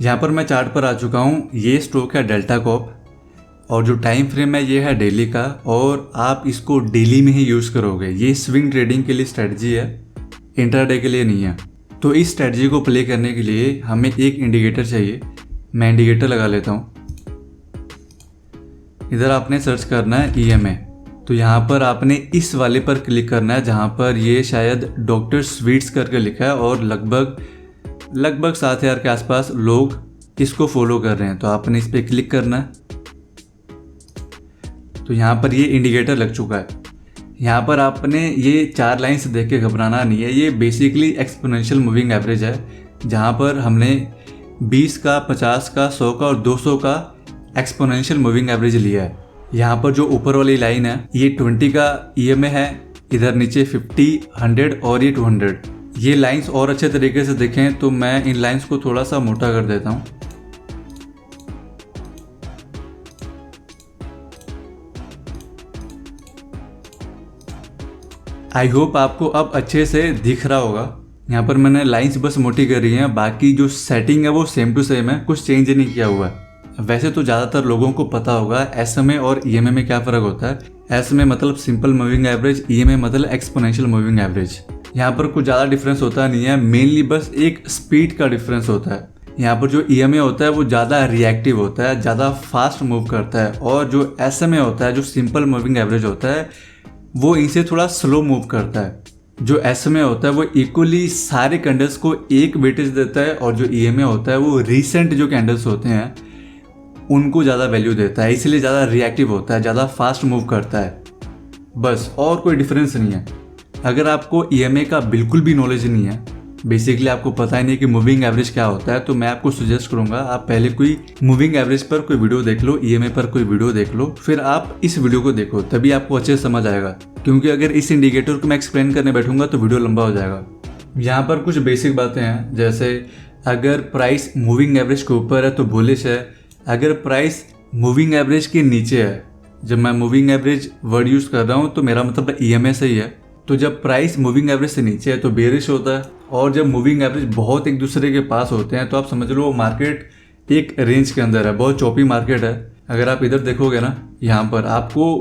यहाँ पर मैं चार्ट पर आ चुका हूँ। ये स्टॉक है डेल्टा कॉर्प और जो टाइम फ्रेम है ये है डेली का, और आप इसको डेली में ही यूज़ करोगे। ये स्विंग ट्रेडिंग के लिए स्ट्रेटजी है, इंट्राडे के लिए नहीं है। तो इस स्ट्रेटजी को प्ले करने के लिए हमें एक इंडिकेटर चाहिए। मैं इंडिकेटर लगा लेता हूँ। इधर आपने सर्च करना है EMA। तो यहाँ पर आपने इस वाले पर क्लिक करना है जहाँ पर ये शायद डॉक्टर स्वीट्स करके लिखा है और लगभग 7,000 के आसपास लोग इसको फॉलो कर रहे हैं। तो आपने इस पर क्लिक करना है। तो यहाँ पर ये इंडिकेटर लग चुका है। यहाँ पर आपने ये 4 लाइन्स देख के घबराना नहीं है। ये बेसिकली एक्सपोनेंशियल मूविंग एवरेज है, जहाँ पर हमने 20 का, 50 का, 100 का और 200 का एक्सपोनेंशियल मूविंग एवरेज लिया है। यहाँ पर जो ऊपर वाली लाइन है ये 20 का EMA है, इधर नीचे 50, 100 और ये 200। ये लाइंस और अच्छे तरीके से देखें तो मैं इन लाइंस को थोड़ा सा मोटा कर देता हूँ। आई होप आपको अब अच्छे से दिख रहा होगा। यहाँ पर मैंने लाइंस बस मोटी कर रही हैं, बाकी जो सेटिंग है वो सेम टू सेम है, कुछ चेंज नहीं किया हुआ है। वैसे तो ज़्यादातर लोगों को पता होगा SMA और EMA में क्या फ़र्क होता है। SMA मतलब सिंपल मूविंग एवरेज, EMA मतलब एक्सपोनेंशियल मूविंग एवरेज। यहाँ पर कुछ ज़्यादा डिफरेंस होता नहीं है, मेनली बस एक स्पीड का डिफरेंस होता है। यहाँ पर जो EMA होता है वो ज़्यादा रिएक्टिव होता है, ज़्यादा फास्ट मूव करता है, और जो SMA होता है, जो सिंपल मूविंग एवरेज होता है, वो इनसे थोड़ा स्लो मूव करता है। जो SMA होता है वो इक्वली सारे कैंडल्स को एक वेटेज देता है, और जो EMA होता है वो रिसेंट जो कैंडल्स होते हैं उनको ज़्यादा वैल्यू देता है, इसलिए ज़्यादा रिएक्टिव होता है, ज़्यादा फास्ट मूव करता है। बस, और कोई डिफरेंस नहीं है। अगर आपको EMA का बिल्कुल भी नॉलेज नहीं है, बेसिकली आपको पता ही नहीं कि मूविंग एवरेज क्या होता है, तो मैं आपको सजेस्ट करूंगा आप पहले कोई मूविंग एवरेज पर कोई वीडियो देख लो, EMA पर कोई वीडियो देख लो, फिर आप इस वीडियो को देखो, तभी आपको अच्छे से समझ आएगा। क्योंकि अगर इस इंडिकेटर को मैं एक्सप्लेन करने बैठूंगा तो वीडियो लंबा हो जाएगा। यहाँ पर कुछ बेसिक बातें हैं, जैसे अगर प्राइस मूविंग एवरेज के ऊपर है तो बुलिश है, अगर प्राइस मूविंग एवरेज के नीचे है, जब मैं मूविंग एवरेज वर्ड यूज़ कर रहा हूँ तो मेरा मतलब EMA से ही है, तो जब प्राइस मूविंग एवरेज से नीचे है तो बेरिश होता है, और जब मूविंग एवरेज बहुत एक दूसरे के पास होते हैं तो आप समझ लो मार्केट एक रेंज के अंदर है, बहुत चौपी मार्केट है। अगर आप इधर देखोगे ना, यहाँ पर आपको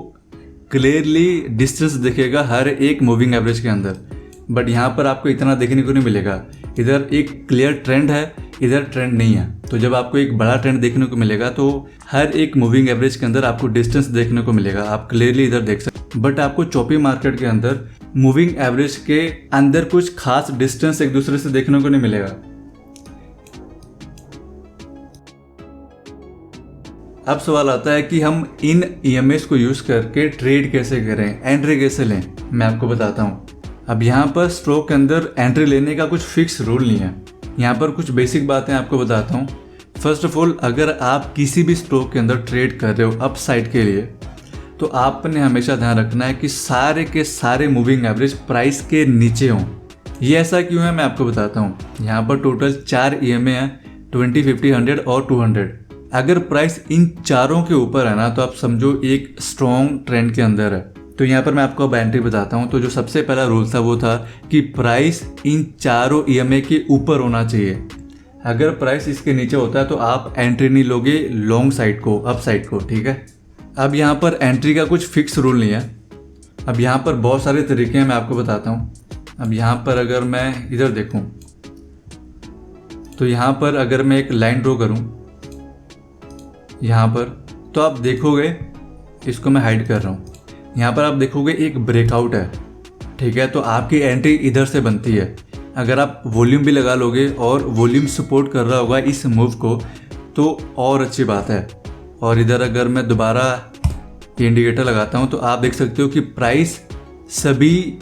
क्लियरली डिस्टेंस दिखेगा हर एक मूविंग एवरेज के अंदर, बट यहाँ पर आपको इतना देखने को नहीं मिलेगा। इधर एक क्लियर ट्रेंड है, इधर ट्रेंड नहीं है। तो जब आपको एक बड़ा ट्रेंड देखने को मिलेगा तो हर एक मूविंग एवरेज के अंदर आपको डिस्टेंस देखने को मिलेगा, आप क्लियरली इधर देख सकते। बट आपको चौपी मार्केट के अंदर मूविंग एवरेज के अंदर कुछ खास डिस्टेंस एक दूसरे से देखने को नहीं मिलेगा। अब सवाल आता है कि हम इन EMAs को यूज करके ट्रेड कैसे करें, एंट्री कैसे लें। मैं आपको बताता हूँ। अब यहाँ पर स्टॉक के अंदर एंट्री लेने का कुछ फिक्स रूल नहीं है। यहाँ पर कुछ बेसिक बातें आपको बताता हूँ। फर्स्ट ऑफ ऑल, अगर आप किसी भी स्टॉक के अंदर ट्रेड कर रहे हो अप साइड के लिए, तो आपने हमेशा ध्यान रखना है कि सारे के सारे मूविंग एवरेज प्राइस के नीचे हों। ये ऐसा क्यों है मैं आपको बताता हूँ। यहाँ पर टोटल 4 EMA है, 20, 50, 100 और 200। अगर प्राइस इन चारों के ऊपर है ना, तो आप समझो एक स्ट्रॉन्ग ट्रेंड के अंदर है। तो यहाँ पर मैं आपको अब एंट्री बताता हूँ। तो जो सबसे पहला रूल था वो था कि प्राइस इन चारों EMA के ऊपर होना चाहिए। अगर प्राइस इसके नीचे होता है तो आप एंट्री नहीं लोगे लॉन्ग साइड को, अप साइड को, ठीक है। अब यहाँ पर एंट्री का कुछ फिक्स रूल नहीं है। अब यहाँ पर बहुत सारे तरीके हैं, मैं आपको बताता हूँ। अब यहाँ पर अगर मैं इधर देखूँ तो यहाँ पर अगर मैं एक लाइन ड्रॉ करूँ यहाँ पर, तो आप देखोगे, इसको मैं हाइड कर रहा हूँ, यहाँ पर आप देखोगे एक ब्रेकआउट है, ठीक है। तो आपकी एंट्री इधर से बनती है। अगर आप वॉल्यूम भी लगा लोगे और वॉल्यूम सपोर्ट कर रहा होगा इस मूव को, तो और अच्छी बात है। और इधर अगर मैं दोबारा इंडिकेटर लगाता हूँ तो आप देख सकते हो कि प्राइस सभी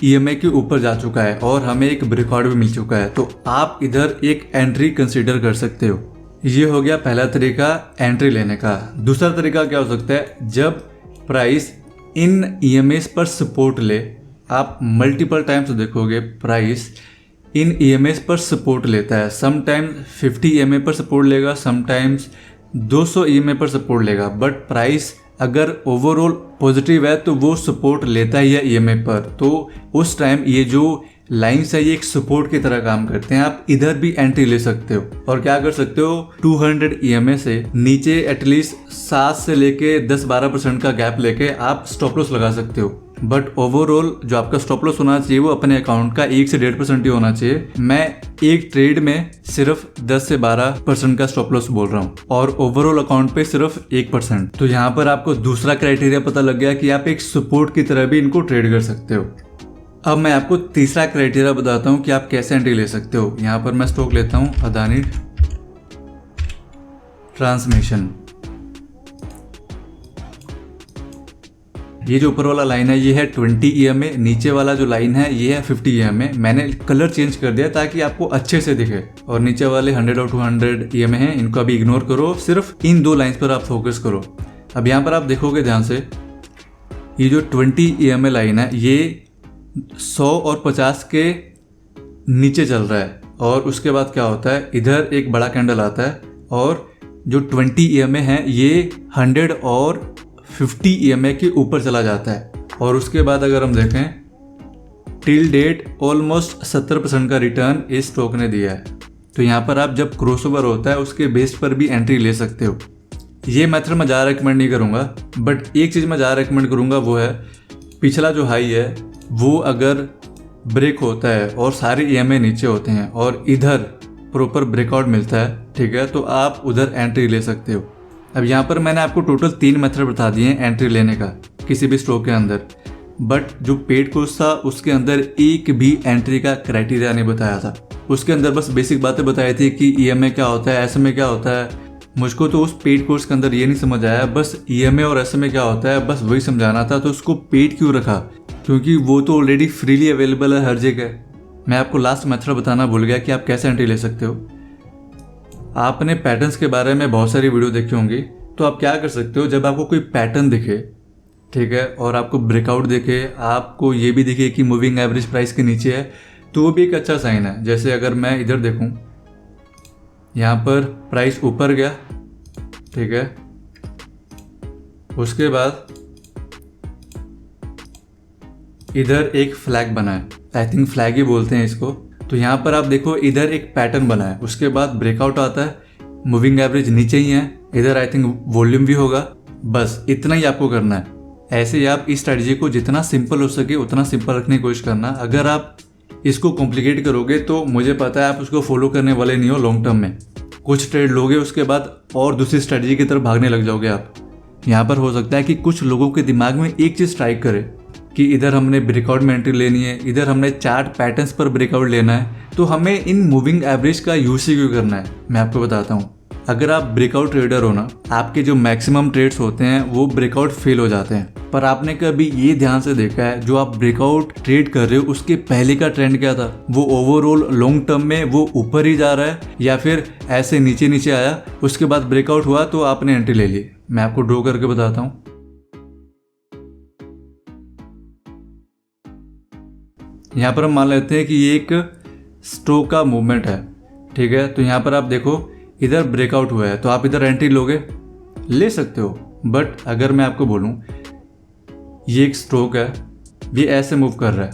EMA के ऊपर जा चुका है और हमें एक ब्रेकआउट भी मिल चुका है। तो आप इधर एक एंट्री कंसीडर कर सकते हो। ये हो गया पहला तरीका एंट्री लेने का। दूसरा तरीका क्या हो सकता है, जब प्राइस इन EMAs पर सपोर्ट ले, आप मल्टीपल टाइम्स देखोगे प्राइस इन EMAs पर सपोर्ट लेता है। समटाइम्स 50 EMA पर सपोर्ट लेगा, समटाइम्स 200 EMA पर सपोर्ट लेगा, बट प्राइस अगर ओवरऑल पॉजिटिव है तो वो सपोर्ट लेता ही है EMA पर। तो उस टाइम ये जो लाइन्स है ये एक सपोर्ट की तरह काम करते हैं। आप इधर भी एंट्री ले सकते हो और क्या कर सकते हो, 200 EMA से नीचे एटलीस्ट 7 से लेके 10-12% का गैप लेके आप स्टॉप लॉस लगा सकते हो। बट ओवरऑल जो आपका स्टॉप लॉस होना चाहिए वो अपने अकाउंट का 1 से 1.5% ही होना चाहिए। मैं एक ट्रेड में सिर्फ 10 से 12% का स्टॉप लॉस बोल रहा हूँ और ओवरऑल अकाउंट पे सिर्फ 1%। तो यहाँ पर आपको दूसरा क्राइटेरिया पता लग गया कि आप एक सपोर्ट की तरह भी इनको ट्रेड कर सकते हो। अब मैं आपको तीसरा क्राइटेरिया बताता हूँ कि आप कैसे एंट्री ले सकते हो। यहाँ पर मैं स्टॉक लेता हूँ अदानी ट्रांसमिशन। ये जो ऊपर वाला लाइन है ये है 20 EMA, नीचे वाला जो लाइन है ये है 50 EMA। मैंने कलर चेंज कर दिया ताकि आपको अच्छे से दिखे। और नीचे वाले 100 और 200 EMA हैं, इनको अभी इग्नोर करो, सिर्फ इन 2 लाइंस पर आप फोकस करो। अब यहाँ पर आप देखोगे ध्यान से, ये जो 20 EMA लाइन है ये 100 और 50 के नीचे चल रहा है और उसके बाद क्या होता है, इधर एक बड़ा कैंडल आता है और जो 20 EMA है ये 100 और 50 EMA के ऊपर चला जाता है। और उसके बाद अगर हम देखें टिल डेट ऑलमोस्ट 70% का रिटर्न इस स्टॉक ने दिया है। तो यहाँ पर आप जब क्रॉसओवर होता है उसके बेस पर भी एंट्री ले सकते हो। ये मेथड मैं ज़्यादा रिकमेंड नहीं करूँगा, बट एक चीज़ मैं ज़्यादा रिकमेंड करूँगा वो है पिछला जो हाई है वो अगर ब्रेक होता है और सारे EMA नीचे होते हैं और इधर प्रॉपर ब्रेकआउट मिलता है, ठीक है, तो आप उधर एंट्री ले सकते हो। अब यहाँ पर मैंने आपको टोटल 3 मेथड बता दिए हैं एंट्री लेने का किसी भी स्टॉक के अंदर, बट जो पेड कोर्स था उसके अंदर एक भी एंट्री का क्राइटेरिया नहीं बताया था। उसके अंदर बस बेसिक बातें बताई थी कि EMA क्या होता है, SMA क्या होता है। मुझको तो उस पेड कोर्स के अंदर ये नहीं समझ आया, बस EMA और SMA क्या होता है बस वही समझाना था। तो उसको पेड क्यों रखा, क्योंकि वो तो ऑलरेडी फ्रीली अवेलेबल है हर जगह। मैं आपको लास्ट मेथड बताना भूल गया कि आप कैसे एंट्री ले सकते हो। आपने पैटर्न्स के बारे में बहुत सारी वीडियो देखी होंगी, तो आप क्या कर सकते हो, जब आपको कोई पैटर्न दिखे, ठीक है, और आपको ब्रेकआउट दिखे, आपको ये भी दिखे कि मूविंग एवरेज प्राइस के नीचे है, तो वो भी एक अच्छा साइन है। जैसे अगर मैं इधर देखूं, यहाँ पर प्राइस ऊपर गया, ठीक है, उसके बाद इधर एक फ्लैग बना है, आई थिंक फ्लैग ही बोलते हैं इसको। तो यहाँ पर आप देखो इधर एक पैटर्न बना है, उसके बाद ब्रेकआउट आता है, मूविंग एवरेज नीचे ही है, इधर आई थिंक वॉल्यूम भी होगा। बस इतना ही आपको करना है। ऐसे ही आप इस स्ट्रेटजी को जितना सिंपल हो सके उतना सिंपल रखने की कोशिश करना। अगर आप इसको कॉम्प्लिकेट करोगे तो मुझे पता है आप उसको फॉलो करने वाले नहीं हो लॉन्ग टर्म में। कुछ ट्रेड लोगे उसके बाद और दूसरी स्ट्रेटजी की तरफ भागने लग जाओगे आप। यहाँ पर हो सकता है कि कुछ लोगों के दिमाग में एक चीज़ स्ट्राइक करे कि इधर हमने ब्रेकआउट में एंट्री लेनी है, इधर हमने चार्ट पैटर्न्स पर ब्रेकआउट लेना है, तो हमें इन मूविंग एवरेज का यूज ही क्यों करना है। मैं आपको बताता हूँ, अगर आप ब्रेकआउट ट्रेडर हो ना, आपके जो मैक्सिमम ट्रेड्स होते हैं वो ब्रेकआउट फेल हो जाते हैं। पर आपने कभी ये ध्यान से देखा है जो आप ब्रेकआउट ट्रेड कर रहे हो उसके पहले का ट्रेंड क्या था, वो ओवरऑल लॉन्ग टर्म में वो ऊपर ही जा रहा है या फिर ऐसे नीचे नीचे आया, उसके बाद ब्रेकआउट हुआ तो आपने एंट्री ले ली। मैं आपको ड्रॉ करके बताता हूँ। यहाँ पर हम मान लेते हैं कि ये एक स्टॉक का मूवमेंट है, ठीक है। तो यहाँ पर आप देखो इधर ब्रेकआउट हुआ है, तो आप इधर एंट्री लोगे, ले सकते हो। बट अगर मैं आपको बोलूँ ये एक स्टॉक है, ये ऐसे मूव कर रहा है,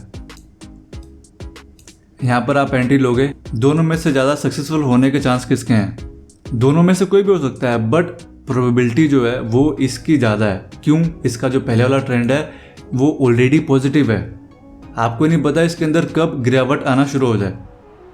यहाँ पर आप एंट्री लोगे, दोनों में से ज़्यादा सक्सेसफुल होने के चांस किसके हैं? दोनों में से कोई भी हो सकता है, बट प्रोबेबिलिटी जो है वो इसकी ज़्यादा है। क्यों? इसका जो पहले वाला ट्रेंड है वो ऑलरेडी पॉजिटिव है, आपको नहीं पता इसके अंदर कब गिरावट आना शुरू हो जाए।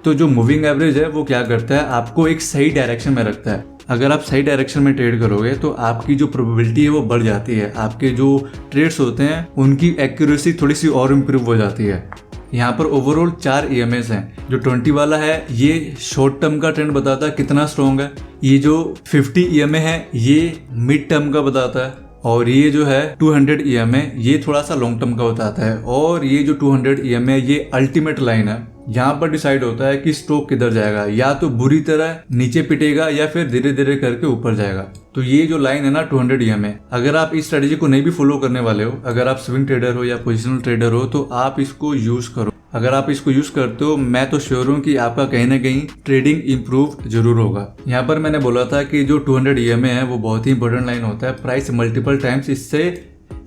तो जो मूविंग एवरेज है वो क्या करता है, आपको एक सही डायरेक्शन में रखता है। अगर आप सही डायरेक्शन में ट्रेड करोगे तो आपकी जो प्रोबेबिलिटी है वो बढ़ जाती है, आपके जो ट्रेड्स होते हैं उनकी एक्यूरेसी थोड़ी सी और इम्प्रूव हो जाती है। यहाँ पर ओवरऑल 4 EMAs हैं। जो 20 वाला है ये शॉर्ट टर्म का ट्रेंड बताता है कितना स्ट्रॉन्ग है, ये जो 50 EMA है ये मिड टर्म का बताता है, और ये जो है 200 EMA ये थोड़ा सा लॉन्ग टर्म का बताता है, और ये जो 200 EMA ये अल्टीमेट लाइन है। यहाँ पर डिसाइड होता है कि स्टॉक किधर जाएगा, या तो बुरी तरह नीचे पिटेगा या फिर धीरे धीरे करके ऊपर जाएगा। तो ये जो लाइन है ना 200 EMA, अगर आप इस स्ट्रेटजी को नहीं भी फॉलो करने वाले हो, अगर आप स्विंग ट्रेडर हो या पोजिशनल ट्रेडर हो, तो आप इसको यूज करो। अगर आप इसको यूज करते हो मैं तो श्योर हूँ कि आपका कहीं ना कहीं ट्रेडिंग इंप्रूव जरूर होगा। यहाँ पर मैंने बोला था कि जो 200 EMA है वो बहुत ही इंपॉर्टेंट लाइन होता है, प्राइस मल्टीपल टाइम्स इससे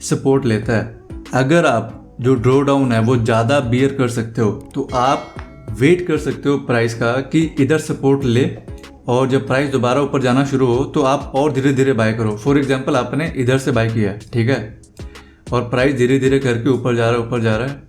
सपोर्ट लेता है। अगर आप जो ड्रॉ डाउन है वो ज़्यादा बियर कर सकते हो, तो आप वेट कर सकते हो प्राइस का कि इधर सपोर्ट ले, और जब प्राइस दोबारा ऊपर जाना शुरू हो तो आप और धीरे धीरे बाय करो। फॉर एग्जांपल आपने इधर से बाय किया, ठीक है, और प्राइस धीरे धीरे करके ऊपर जा रहा है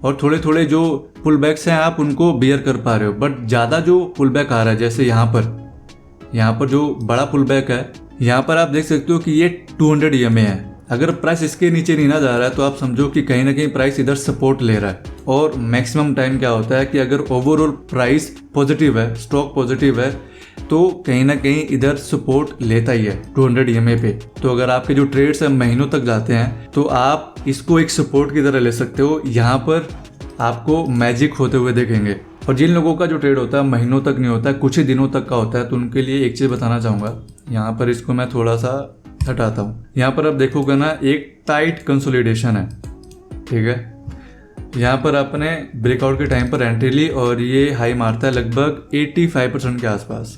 और थोड़े थोड़े जो पुल बैक्स हैं आप उनको बियर कर पा रहे हो, बट ज़्यादा जो पुल बैक आ रहा है, जैसे यहाँ पर जो बड़ा पुल बैक है, यहाँ पर आप देख सकते हो कि ये 200 EMA है। अगर प्राइस इसके नीचे नहीं ना जा रहा है तो आप समझो कि कहीं ना कहीं प्राइस इधर सपोर्ट ले रहा है। और मैक्सिमम टाइम क्या होता है कि अगर ओवरऑल प्राइस पॉजिटिव है, स्टॉक पॉजिटिव है, तो कहीं ना कहीं इधर सपोर्ट लेता ही है 200 EMA पे। तो अगर आपके जो ट्रेड्स हैं महीनों तक जाते हैं तो आप इसको एक सपोर्ट की तरह ले सकते हो। यहाँ पर आपको मैजिक होते हुए देखेंगे। और जिन लोगों का जो ट्रेड होता है महीनों तक नहीं होता है, कुछ ही दिनों तक का होता है, तो उनके लिए एक चीज़ बताना चाहूँगा। यहाँ पर इसको मैं थोड़ा सा हटाता हूँ। यहाँ पर आप देखोगे ना, एक टाइट कंसोलिडेशन है, ठीक है। यहाँ पर आपने ब्रेकआउट के टाइम पर एंट्री ली और ये हाई मारता है लगभग 85% के आसपास।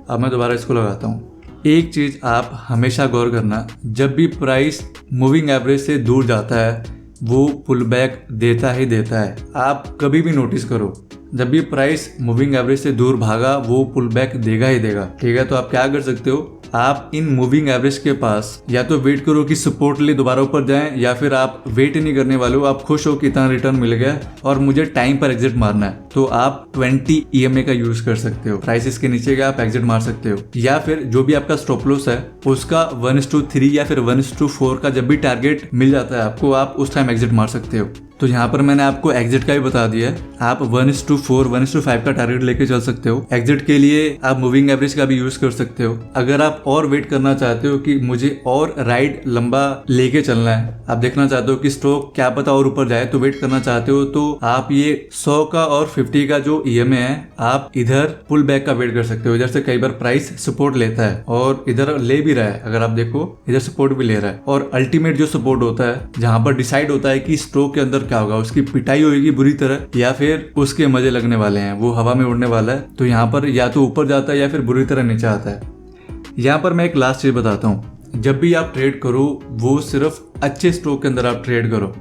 अब मैं दोबारा इसको लगाता हूँ। एक चीज़ आप हमेशा गौर करना, जब भी प्राइस मूविंग एवरेज से दूर जाता है वो पुल बैक देता ही देता है। आप कभी भी नोटिस करो, जब भी प्राइस मूविंग एवरेज से दूर भागा वो पुल बैक देगा ही देगा, ठीक है। तो आप क्या कर सकते हो, आप इन मूविंग एवरेज के पास या तो वेट करो कि सपोर्ट ले दोबारा ऊपर जाएं, या फिर आप वेट नहीं करने वाले हो, आप खुश हो कि इतना रिटर्न मिल गया और मुझे टाइम पर एग्जिट मारना है, तो आप 20 EMA का यूज कर सकते हो। प्राइस इसके नीचे का आप एग्जिट मार सकते हो, या फिर जो भी आपका स्टॉप लॉस है उसका 1:3 या फिर 1:4 का जब भी टारगेट मिल जाता है आपको, आप उस टाइम एग्जिट मार सकते हो। तो यहाँ पर मैंने आपको एग्जिट का भी बता दिया है। आप 1:4, 1:5 का टारगेट लेके चल सकते हो। एग्जिट के लिए आप मूविंग एवरेज का भी यूज कर सकते हो। अगर आप और वेट करना चाहते हो कि मुझे और राइड लंबा लेके चलना है, आप देखना चाहते हो कि स्टॉक क्या पता और ऊपर जाए, तो वेट करना चाहते हो, तो आप ये 100 का और 50 का जो EMA है आप इधर पुल बैक का वेट कर सकते हो। इधर से कई बार प्राइस सपोर्ट लेता है और इधर ले भी रहा है, अगर आप देखो इधर सपोर्ट भी ले रहा है। और अल्टीमेट जो सपोर्ट होता है, जहां पर डिसाइड होता है कि स्टॉक के अंदर क्या होगा, उसकी पिटाई होगी बुरी तरह या फिर उसके मजे लगने वाले हैं, वो हवा में उड़ने वाला है, तो यहाँ पर या तो ऊपर जाता है या फिर बुरी तरह नीचे आता है। यहाँ पर मैं एक लास्ट चीज बताता हूँ, जब भी आप ट्रेड करो वो सिर्फ अच्छे स्टॉक के अंदर आप ट्रेड करो।